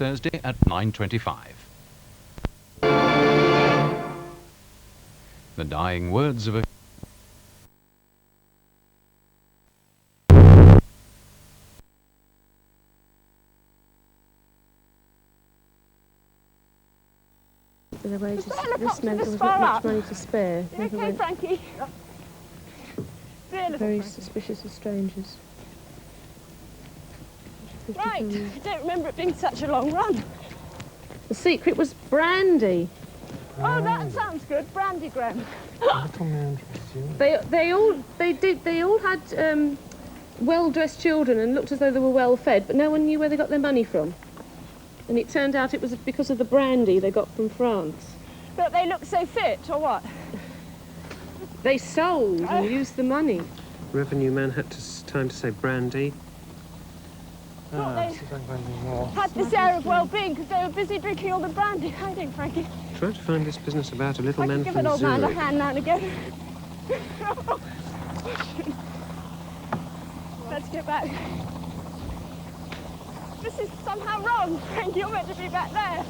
next Thursday at 9:25. The dying words of a... The wages, this meant there was not much money to spare. Okay, Frankie. Very suspicious of strangers. Right, I don't remember it being such a long run. The secret was brandy. Oh, that sounds good, brandy, Graham. They all had well-dressed children and looked as though they were well-fed, but no one knew where they got their money from. And it turned out it was because of the brandy they got from France. But they looked so fit, or what? They sold and used the money. Revenue man had time to say brandy. They had this air of well-being because they were busy drinking all the brandy. How do you think, Frankie? Try to find this business about a little man give from an old man a Zurich. hand now and again. Let's get back. This is somehow wrong, Frankie. You're meant to be back there.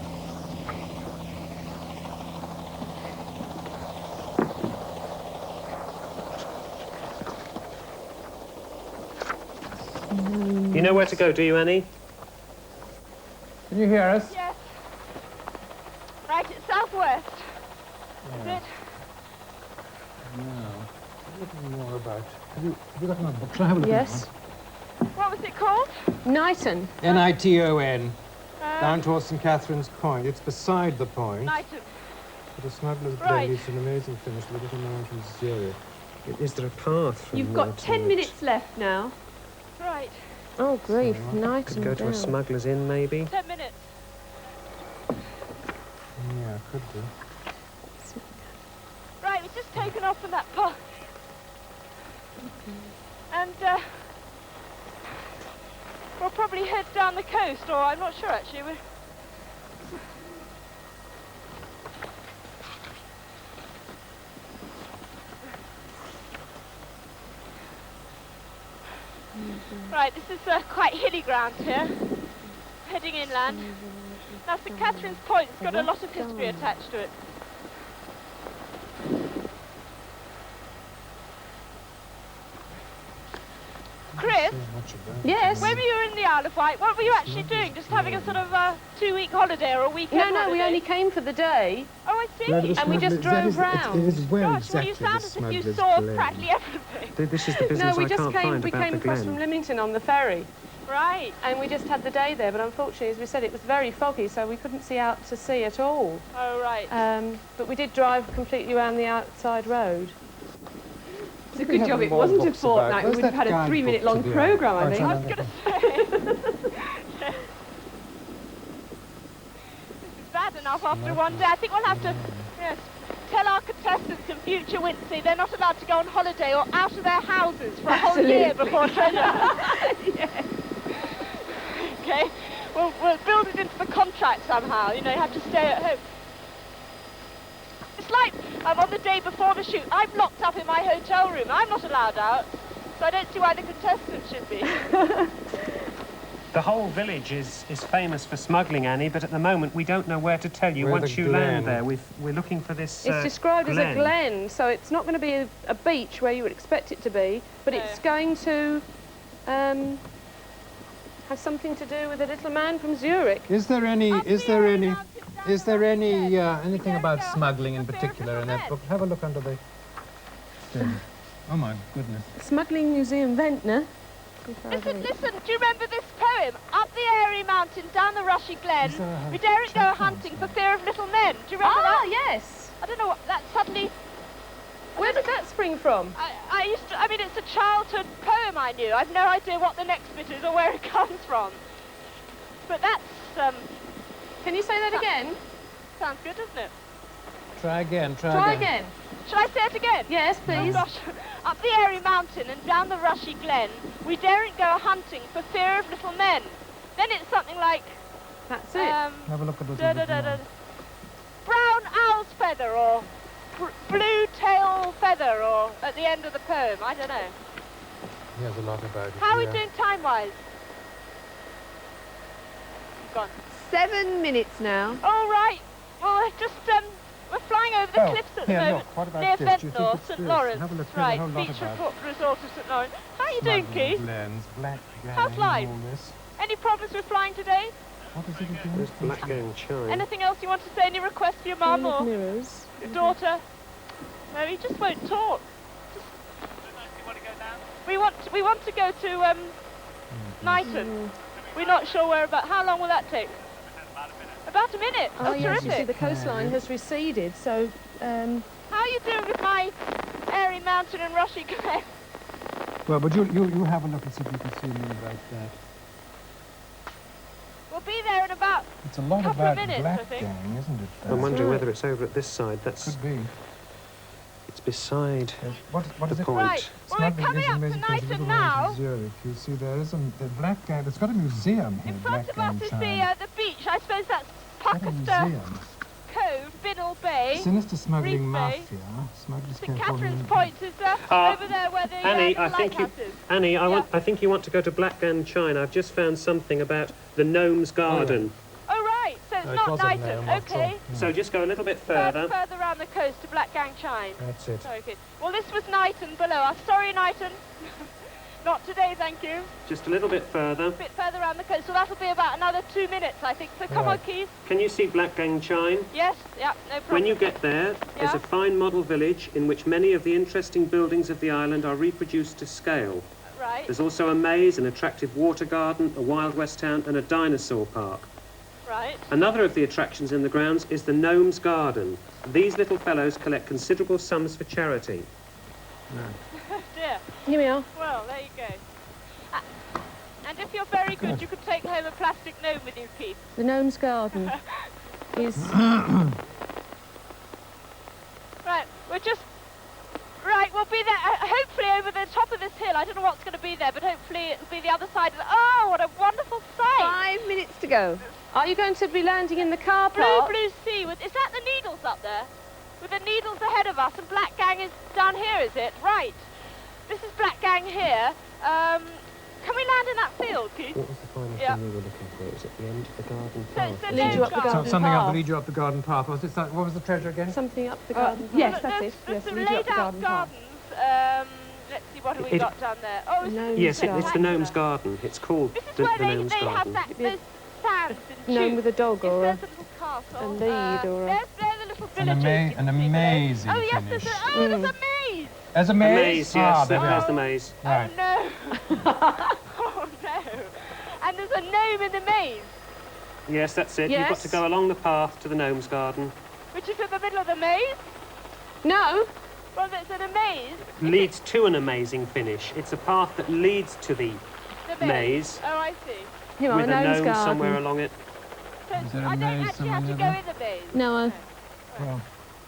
You know where to go, do you, Annie? Can you hear us? Yes. Right, it's southwest. Yeah. Is it? No. A little more about... Have you got another book? Shall I have a look Yes. at What was it called? Knighton. that one? Niton. Down towards St. Catherine's Point. It's beside the point. Knighton. But the smuggler's Right. blade is an amazing finish with a little man from Zurich. Is there a path from You've got Knighton 10 which minutes left now. Right. Oh, grief. could Knighton go to a down. smuggler's inn, maybe? 10 minutes. Yeah, could do. Right, we've just taken off from that path. And, we'll probably head down the coast, or I'm not sure, actually. Right, this is quite hilly ground here, heading inland. Now, St. Catherine's Point's got a lot of history attached to it. Chris, Yes. when you were in the Isle of Wight, what were you actually doing? Just having a sort of 2-week holiday or a weekend No, holiday? we only came for the day. Oh, I see. And we just drove round. It is where Gosh, well, exactly you the sound as if you smuggler's saw blade. practically everything. This is the No, business we I just can't came. find We about came the across Glen. from Lymington on the ferry, Right. and we just had the day there. But unfortunately, as we said, it was very foggy, so we couldn't see out to sea at all. Oh, right. But we did drive completely around the outside road. It's a good job it wasn't a fortnight. We Where's would have had that a 3-minute long guidebook to the programme, I Oh, think. it's I on was the- going to say. This is bad enough after one day. I think we'll have to, yes, tell our contestants in future Wincy they're not allowed to go on holiday or out of their houses for a whole year before treasure. Yes. Okay? We'll build it into the contract somehow. You know, you have to stay at home. It's like on the day before the shoot, I'm locked up in my hotel room. I'm not allowed out, so I don't see why the contestants should be. The whole village is famous for smuggling, Annie, but at the moment we don't know where to tell you Where once the you land glen. there. We're looking for this It's described as a glen. glen, so it's not going to be a beach where you would expect it to be, but it's going to have something to do with a little man from Zurich. Is there anything about go smuggling in for fear of particular in that little book? Have a look under the thing. Oh my goodness. Smuggling Museum, Ventnor. Listen, do you remember this poem? Up the airy mountain, down the rushy glen, we daren't go hunting for fear of little men. Do you remember that? Yes. I don't know what, that suddenly... Where did that spring from? I mean, it's a childhood poem I knew. I've no idea what the next bit is or where it comes from. But that's, Can you say that again? sounds good, doesn't it? Try again. Try again. Shall I say it again? Yes, Oh please. gosh. Up the airy mountain and down the rushy glen, we daren't go hunting for fear of little men. Then it's something like, That's it. Have a look at da-da-da-da. Brown owl's feather or blue tail feather or at the end of the poem. I don't know. He has a lot about it. How are we doing time-wise? Gone. 7 minutes now. All right. Well, just, we're flying over the cliffs at the here, moment. look, what about near this? Do you think Ventnor, it's St this? Lawrence. Have a look, right, here's a whole lot beach about resort of St Lawrence. How are you doing, Keith? Lens, black How's gang, life? all this. Any problems with flying today? What is it again? There's black gang chime. Anything else you want to say? Any requests for your mum or mirrors. your daughter? No, he just won't talk. We want to go to Knighton. We're not sure where about. How long will that take? About a minute. Oh, That's yes, you see, terrific. the coastline has receded, so... How are you doing with my airy mountain and rushy clay? Well, but you have a look and see if you can see me like that. We'll be there in about It's a lot couple of about minutes, I black think. gang, isn't it? I'm wondering whether it's over at this side. That's Could be. it's beside What is the it? point. Right. Well, we're Smuggling coming is up to amazing place, a little Knighton now. road to Zurich. You see, there is the black gang. It's got a museum here. In front black of us gang is chime. the beach. I suppose that's Got a Puckester museum. Cove, Biddle Bay. Sinister smuggling Reef Bay. mafia. Smugglers St came Catherine's from- Point is over there where the Annie, I think lighthouse is. Annie, Yeah. I think you want to go to Black Gang Chine. I've just found something about the Gnome's Garden. Oh, right. So it's No, it not wasn't Knighton. there, after all. Okay. So just go a little bit Further further. around the coast to Black Gang Chine. That's it. Sorry, good. Well, this was Knighton below us. Sorry, Knighton. Not today, thank you. Just a little bit further. A bit further around the coast. So that'll be about another 2 minutes, I think. So come on, Right. Keith. Can you see Black Gang Chine? Yes, yeah, no problem. When you get there, there's Yeah. a fine model village in which many of the interesting buildings of the island are reproduced to scale. Right, There's also a maze, an attractive water garden, a Wild West town, and a dinosaur park. right. Another of the attractions in the grounds is the Gnome's Garden. These little fellows collect considerable sums for charity. Oh, dear. Here we are. Well, there you go. And if you're very good, you could take home a plastic gnome with you, Keith. The Gnome's Garden is... Right, we're just... Right, we'll be there, hopefully over the top of this hill. I don't know what's going to be there, but hopefully it'll be the other side of the... Oh, what a wonderful sight! 5 minutes to go. Are you going to be landing in the car Blue, park? blue sea. Is that the Needles up there? With the Needles ahead of us, and Black Gang is down here, is it? Right. This is Black Gang here. Can we land in that field, Keith? What was the final Yeah. thing we were looking for? It was at the end of the garden So it's path. the Lead you Gnome's up the Garden. garden Something up path. to lead you up the garden path. Was it, what was the treasure again? Something up the garden path. yes, Look, that's there's, it. there's Yes, some lead you up laid the out garden path. gardens. Let's see, what have we It- got down there? Oh, it's Gnome's Yes, it's the spectacular. Gnome's Garden. It's called This is the where Gnome's they have Garden. those sands and Gnome tubes. with a dog If or there's a... a little castle. a lead or a- There's the little An villages. you can see amazing below. Oh, yes, finish. there's a maze. As a The maze? maze, yes, there we there's are. the maze. Right. Oh, no. Oh, no. And there's a gnome in the maze, Yes, that's it. You've got Yes. to go along the path to the Gnome's Garden. which is in the middle of the maze. No. Well, it's in a maze. Leads to an amazing finish. It's a path that leads to the The maze Oh, I see. Here we are, with a Gnome's gnome Garden. somewhere along it. So Is there a I don't maze actually have to somewhere go in the maze. No, Well,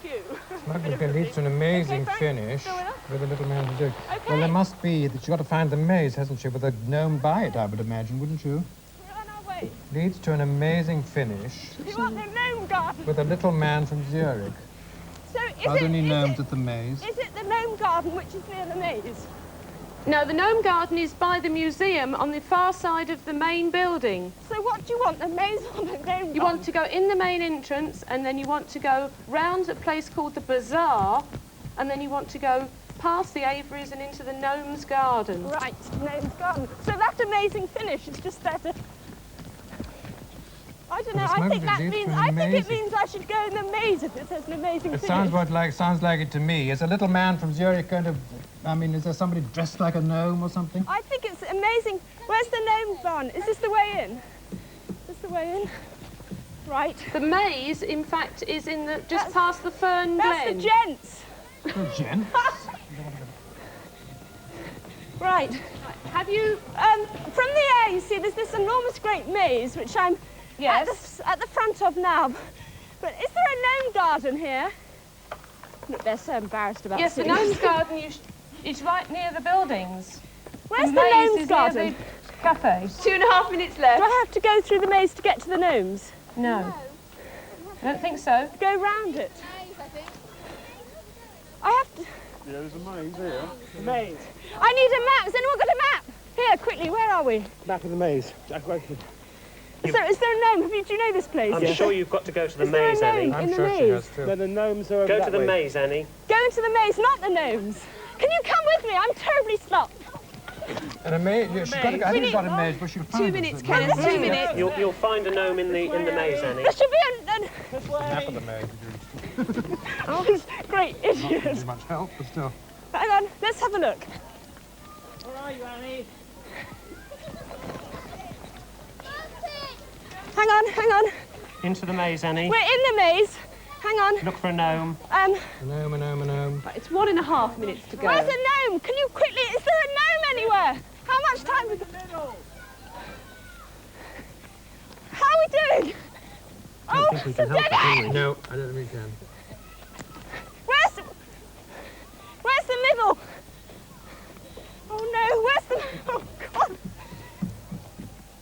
Phew. smuggling leads to an amazing Frank, finish still with us? with a little man to do. Okay. Well, there must be that you've got to find the maze, hasn't she, with a gnome by it, I would imagine, wouldn't you? We're on our way. Leads to an amazing finish You want the gnome garden? with a little man from Zurich. So Are there any gnomes at the maze? is it the gnome garden which is near the maze? No, the Gnome Garden is by the museum on the far side of the main building. So what do you want, the maze or the gnome You want to go in the main entrance, and then you want to go round a place called the Bazaar, and then you want to go past the Aviaries and into the Gnome's Garden. Right, gnome's garden. So that amazing finish is just there to... I don't know, Well, I the think smoke that leads means... to an I think it amazing- means I should go in the maze if it says an amazing It finish. sounds like it to me. Is a little man from Zurich going to... I mean, is there somebody dressed like a gnome or something? I think it's amazing. Where's the gnome barn? Is this the way in? Is this the way in? Right. The maze, in fact, is in the just past the Fern That's Glen. the gents. Oh, Jen. Right. Have you... From the air, you see, there's this enormous great maze, which I'm at the front of now. But is there a gnome garden here? Look, they're so embarrassed about Yes, the seeing Gnome's us. Garden is right near the buildings. Where's the maze gnome's is garden? near the cafe. 2.5 minutes Do left. I have to go through the maze to get to the gnomes? No. I don't think so. Go round it. I have to... Yeah, there's a maze here. I need a map. Has anyone got a map? Here, quickly, where are we? Map of the maze. Jack Wakeman. Is there a gnome? Do you know this place? I'm sure you've got to go to the Is there a maze, gnome Annie. in I'm the sure she has maze? too. No, the gnomes are over Go that to the way. maze, Annie. Go into the maze, not the gnomes. Can you come with me? I'm terribly slopped. And a maze, yeah, she's got to go. I think she's got a maze, but she'll find 2 us. minutes, But Kenneth, 2 minutes. You'll find a gnome in the maze, Annie. There should be an Nap of the maze. oh, this great Not idiot. really much help, but still. Hang on, let's have a look. Where are you, Annie? Hang on. Into the maze, Annie. We're in the maze. Hang on. Look for a gnome. A gnome. Right, it's 1.5 minutes to go. Where's the gnome? Can you quickly? Is there a gnome anywhere? How much time? How are we doing? I don't think we can help it, do we? No, I don't think we can. Where's the middle? Oh no, where's the? Oh God!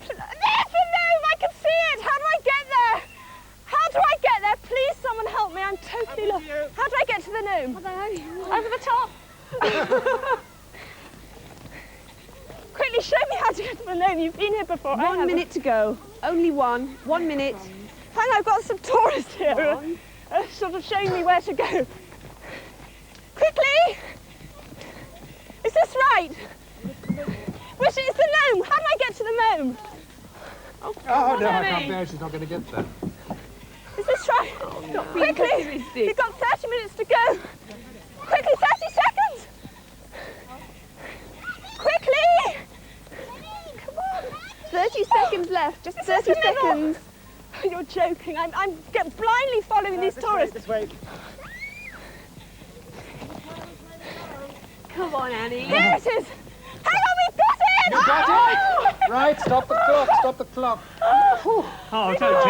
There's the gnome! I can see it. How do I get there? How do I get there? Please, someone help me. I'm totally lost. How do I get to the gnome? I don't know. Over the top. Quickly, show me how to get to the gnome. You've been here before. 1 minute to go. Only one. 1 minute. Hang on, I've got some tourists here, sort of showing me where to go. Quickly! Is this right? Which is the gnome? How do I get to the gnome? Oh, no, I Annie. can't bear she's not going to get there. Is this right? Stop being Quickly! pessimistic. You've got 30 minutes to go. Quickly, 30 seconds! Quickly! Come on! 30 seconds left. Just Is this 30 the middle? seconds. You're joking. I'm blindly following these tourists. This way. Come on, Annie. Here it is. Hang on, we've got it! You got Oh! it! Right, stop the clock, stop the clock. Oh, don't do that to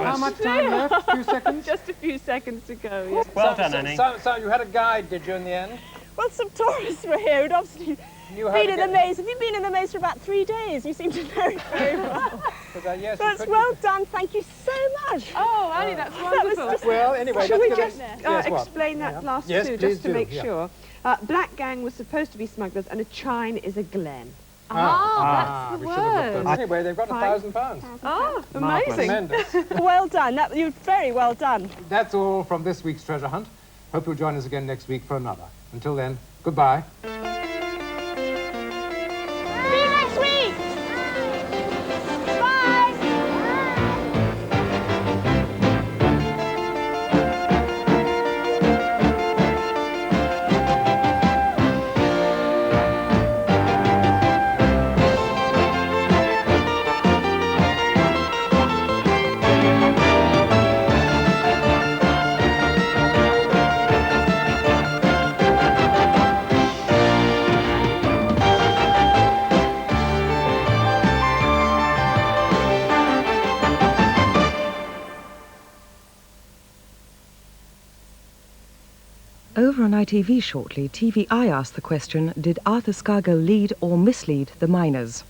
How us. much time left? A few seconds? Just a few seconds to go, yeah. Well done, Annie. So you had a guide, did you, in the end? Well, some tourists were here who'd obviously You had been to in the get- maze. Have you been in the maze for about 3 days? You seem to know it very well. Yes, you That's could- well done. Thank you so much. Oh, Annie, that's was wonderful. just- Well, anyway, Shall let's we get just it. Yes, what? explain that last Yes, two, please just to do, make yeah. sure? Black Gang was supposed to be smugglers, and a chine is a glen. That's the word. Anyway, they've got Fine. £1,000. Oh, amazing. Tremendous. Well done. You're very well done. That's all from this week's treasure hunt. Hope you'll join us again next week for another. Until then, goodbye. See you next week. Bye. Over on ITV shortly, TVI asked the question, did Arthur Scargill lead or mislead the miners?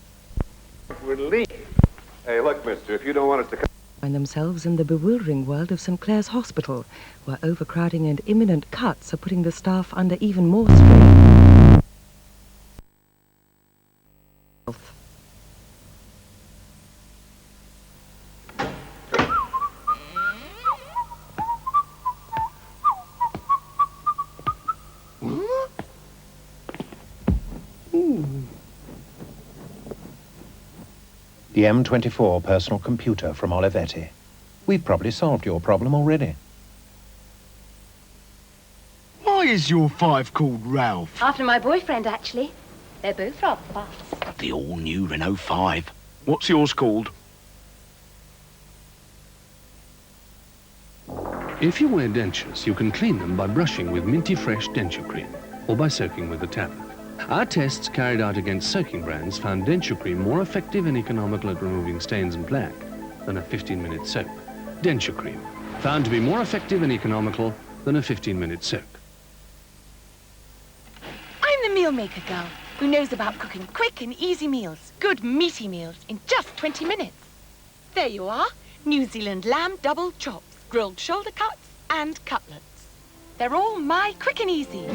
Relief. Hey, look, mister, if you don't want us to come... Find themselves in the bewildering world of St. Clair's Hospital, where overcrowding and imminent cuts are putting the staff under even more strain. The M24 personal computer from Olivetti. We've probably solved your problem already. Why is your 5 called Ralph? After my boyfriend, actually. They're both rather fast. The all-new Renault 5. What's yours called? If you wear dentures, you can clean them by brushing with minty fresh Dentu-Creme or by soaking with a tablet. Our tests carried out against soaking brands found Dentu-Creme more effective and economical at removing stains and plaque than a 15-minute soak. Dentu-Creme, found to be more effective and economical than a 15-minute soak. I'm the Mealmaker girl who knows about cooking quick and easy meals, good meaty meals in just 20 minutes. There you are, New Zealand lamb double chops, grilled shoulder cuts and cutlets. They're all my quick and easy.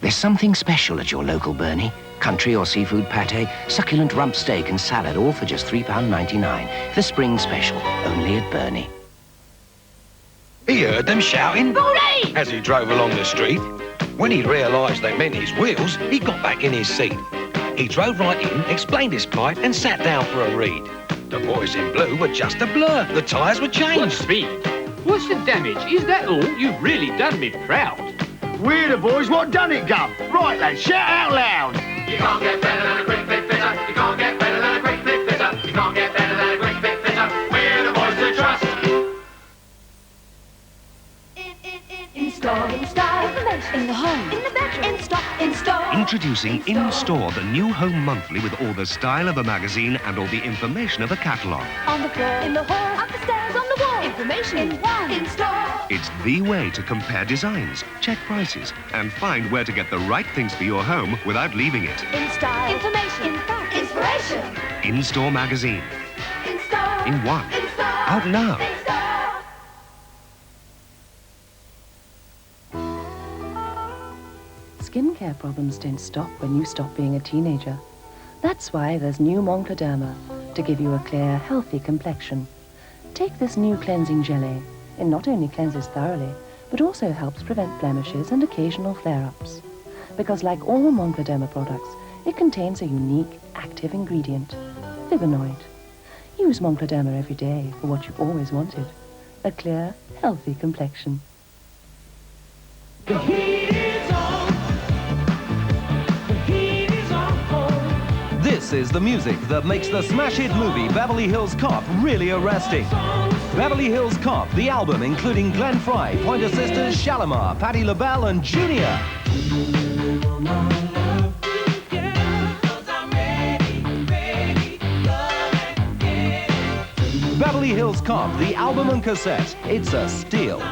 The There's something special at your local Berni. Country or seafood pate, succulent rump steak and salad, all for just £3.99. The spring special, only at Berni. He heard them shouting Berni! as he drove along the street. When he realised they meant his wheels, he got back in his seat. He drove right in, explained his plight and sat down for a read. The boys in blue were just a blur. The tyres were changed. What speed? What's the damage? Is that all? You've really done me proud. We're the boys what done it, Gov. Right, lads, shout out loud. You can't get better than a Kwik Fit fitter. You can't get better than a Kwik Fit fitter. You can't get better than a Kwik Fit fitter. We're the boys to trust. In-store, information, in the home, in the bedroom, in-store. Introducing In-Store, the new home monthly with all the style of a magazine and all the information of a catalogue. On the floor, in the hall, up the stairs, on the wall. Information in one. In-store. It's the way to compare designs, check prices, and find where to get the right things for your home without leaving it. In style, information, in fact, inspiration. In-Store magazine. In-store. In one. In-store. Out now. In-store. Skincare problems don't stop when you stop being a teenager. That's why there's new Moncler Derma, to give you a clear, healthy complexion. Take this new cleansing jelly. It not only cleanses thoroughly, but also helps prevent blemishes and occasional flare-ups. Because like all Moncler Derma products, it contains a unique, active ingredient, flavonoid. Use Moncler Derma every day for what you've always wanted, a clear, healthy complexion. This is the music that makes the smash hit movie Beverly Hills Cop really arresting. Beverly Hills Cop, the album including Glenn Frey, Pointer Sisters, Shalimar, Patti LaBelle and Junior. Beverly Hills Cop, the album and cassette. It's a steal.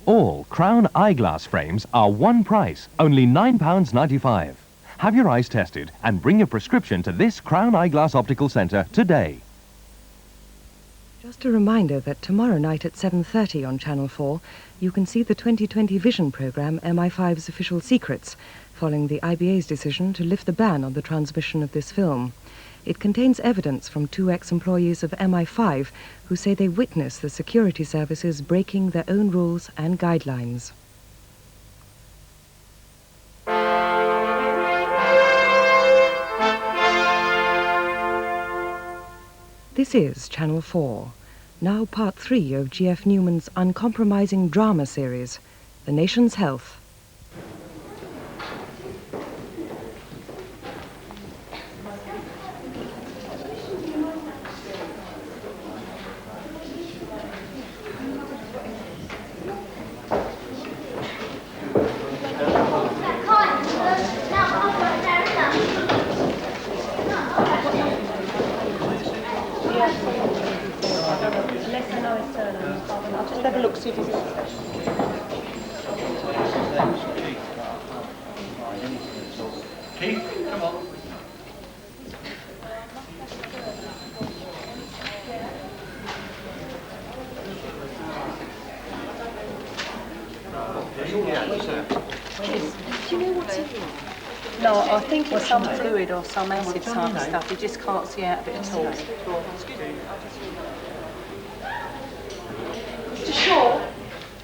All Crown eyeglass frames are one price, only £9.95. Have your eyes tested and bring your prescription to this Crown Eyeglass Optical Centre today. Just a reminder that tomorrow night at 7:30 on Channel 4, you can see the 2020 Vision programme MI5's Official Secrets, following the IBA's decision to lift the ban on the transmission of this film. It contains evidence from 2 ex-employees of MI5 who say they witnessed the security services breaking their own rules and guidelines. This is Channel 4, now part 3 of G.F. Newman's uncompromising drama series, The Nation's Health. I'll just have a look, see if it's... Keith, come on. Do you know what's in here? No, I think it's some fluid or some acid type stuff. You just can't see out of it at all. Mr. Shaw?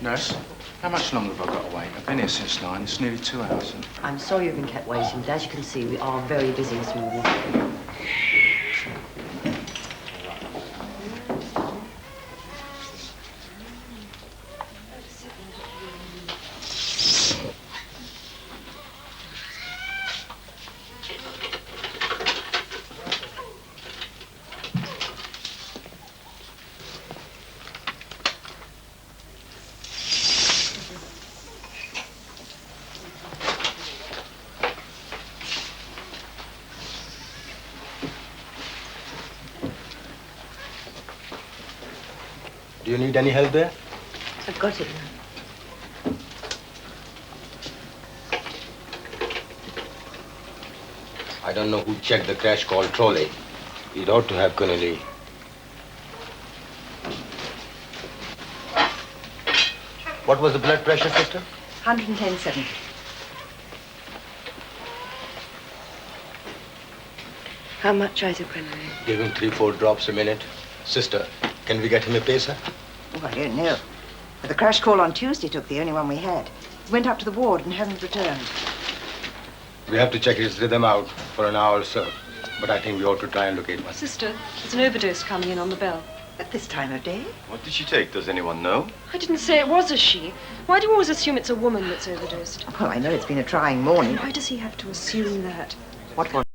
Nurse, how much longer have I got to wait? I've been here since 9. It's nearly 2 hours. I'm sorry you've been kept waiting, but as you can see, we are very busy this morning. Do you need any help there? I've got it now. I don't know who checked the crash call trolley. It ought to have Connelly. What was the blood pressure, sister? 110/70. How much isoprenone? Give him 3-4 drops a minute. Sister, can we get him a pacer? Oh, I don't know. But the crash call on Tuesday took the only one we had. He went up to the ward and hasn't returned. We have to check his rhythm out for an hour or so. But I think we ought to try and locate one. Sister, there's an overdose coming in on the bell. At this time of day? What did she take? Does anyone know? I didn't say it was a she. Why do you always assume it's a woman that's overdosed? Well, I know it's been a trying morning. Why does he have to assume that? What was